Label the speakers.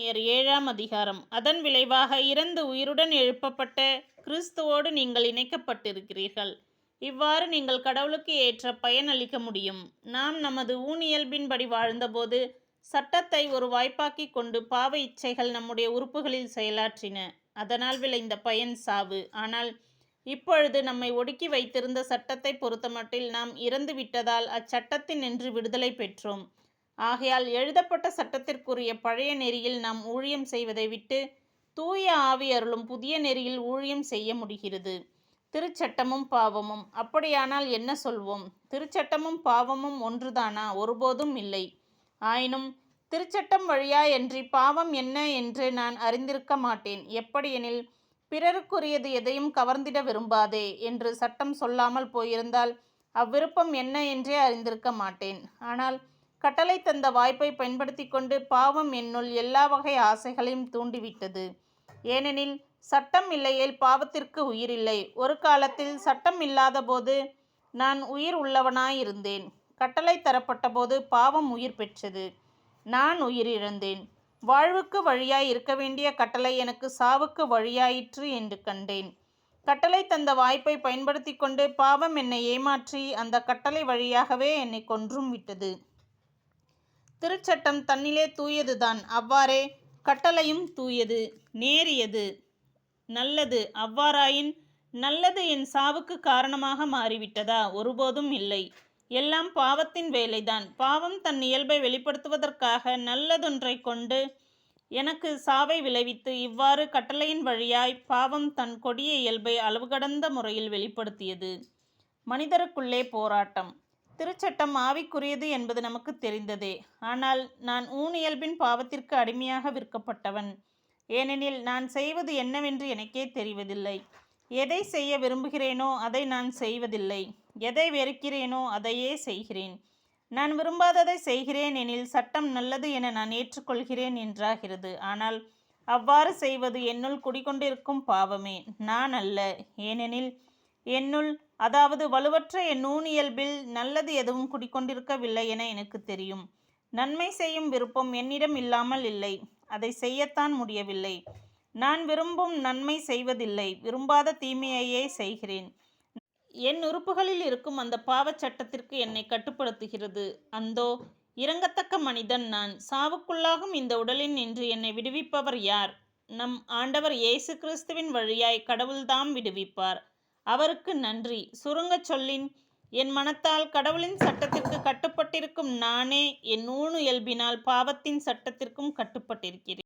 Speaker 1: 7ஆம் அதிகாரம். அதன் விளைவாக இறந்து உயிருடன் எழுப்பப்பட்ட கிறிஸ்துவோடு நீங்கள் இணைக்கப்பட்டிருக்கிறீர்கள். இவ்வாறு நீங்கள் கடவுளுக்கு ஏற்ற பயன் அளிக்க முடியும். நாம் நமது ஊனியல்பின்படி வாழ்ந்தபோது சட்டத்தை ஒரு வாய்ப்பாக்கிக் கொண்டு பாவ இச்சைகள் நம்முடைய உறுப்புகளில் செயலாற்றின. அதனால் விளைந்த பயன் சாவு. ஆனால் இப்பொழுது நம்மை ஒடுக்கி வைத்திருந்த சட்டத்தை பொறுத்தமட்டில் நாம் இறந்து விட்டதால் அச்சட்டத்தினின்று விடுதலை பெற்றோம். ஆகையால் எழுதப்பட்ட சட்டத்திற்குரிய பழைய நெறியில் நாம் ஊழியம் செய்வதை விட்டு தூய ஆவி அருளும் புதிய நெறியில் ஊழியம் செய்ய முடிகிறது. திருச்சட்டமும் பாவமும். அப்படியானால் என்ன சொல்வோம்? திருச்சட்டமும் பாவமும் ஒன்றுதானா? ஒருபோதும் இல்லை. ஆயினும் திருச்சட்டம் வழியாயன்றி பாவம் என்ன என்று நான் அறிந்திருக்க மாட்டேன். எப்படியெனில், பிறருக்குரியது எதையும் கவர்ந்திட விரும்பாதே என்று சட்டம் சொல்லாமல் போயிருந்தால் அவ்விருப்பம் என்ன என்றே அறிந்திருக்க மாட்டேன். ஆனால் கட்டளை தந்த வாய்ப்பை பயன்படுத்தி கொண்டு பாவம் என்னுள் எல்லா வகை ஆசைகளையும் தூண்டிவிட்டது. ஏனெனில் சட்டம் இல்லையேல் பாவத்திற்கு உயிர் இல்லை. ஒரு காலத்தில் சட்டம் இல்லாத போது நான் உயிர் உள்ளவனாயிருந்தேன். கட்டளை தரப்பட்ட போது பாவம் உயிர் பெற்றது. நான் உயிர் இழந்தேன். வாழ்வுக்கு வழியாய் இருக்க வேண்டிய கட்டளை எனக்கு சாவுக்கு வழியாயிற்று என்று கண்டேன். கட்டளை தந்த வாய்ப்பை பயன்படுத்தி கொண்டு பாவம் என்னை ஏமாற்றி அந்த கட்டளை வழியாகவே என்னை கொன்றும் விட்டது. திருச்சட்டம் தன்னிலே தூயதுதான். அவ்வாறே கட்டளையும் தூயது, நேரியது, நல்லது. அவ்வாறாயின் நல்லது என் சாவுக்கு காரணமாக மாறிவிட்டதா? ஒருபோதும் இல்லை. எல்லாம் பாவத்தின் வேலைதான். பாவம் தன் இயல்பை வெளிப்படுத்துவதற்காக நல்லதொன்றை கொண்டு எனக்கு சாவை விளைவித்து இவ்வாறு கட்டளையின் வழியாய் பாவம் தன் கொடிய இயல்பை அளவு கடந்த முறையில் வெளிப்படுத்தியது. மனிதருக்குள்ளே போராட்டம். திருச்சட்டம் ஆவிக்குரியது என்பது நமக்கு தெரிந்ததே. ஆனால் நான் ஊனியல்பின் பாவத்திற்கு அடிமையாக விற்கப்பட்டவன். ஏனெனில் நான் செய்வது என்னவென்று எனக்கே தெரிவதில்லை. எதை செய்ய விரும்புகிறேனோ அதை நான் செய்வதில்லை. எதை வெறுக்கிறேனோ அதையே செய்கிறேன். நான் விரும்பாததை செய்கிறேன் எனில் சட்டம் நல்லது என நான் ஏற்றுக்கொள்கிறேன் என்றாகிறது. ஆனால் அவ்வாறு செய்வது என்னுள் குடிகொண்டிருக்கும் பாவமே, நான் அல்ல. ஏனெனில் என்னுள், அதாவது வலுவற்ற என் ஊனியல்பில் நல்லது எதுவும் குடிக்கொண்டிருக்கவில்லை என எனக்கு தெரியும். நன்மை செய்யும் விருப்பம் என்னிடம் இல்லாமல் இல்லை. அதை செய்யத்தான் முடியவில்லை. நான் விரும்பும் நன்மை செய்வதில்லை, விரும்பாத தீமையையே செய்கிறேன். என் உறுப்புகளில் இருக்கும் அந்த பாவச் சட்டத்திற்கு என்னை கட்டுப்படுத்துகிறது. அந்தோ இரங்கத்தக்க மனிதன் நான். சாவுக்குள்ளாகும் இந்த உடலின் நின்று என்னை விடுவிப்பவர் யார்? நம் ஆண்டவர் இயேசு கிறிஸ்துவின் வழியாய் கடவுள்தாம் விடுவிப்பார். அவருக்கு நன்றி. சுருங்கச் சொல்லின், என் மனத்தால் கடவுளின் சட்டத்திற்கு கட்டுப்பட்டிருக்கும் நானே என் ஊனியல்பினால் பாவத்தின் சட்டத்திற்கும் கட்டுப்பட்டிருக்கிறேன்.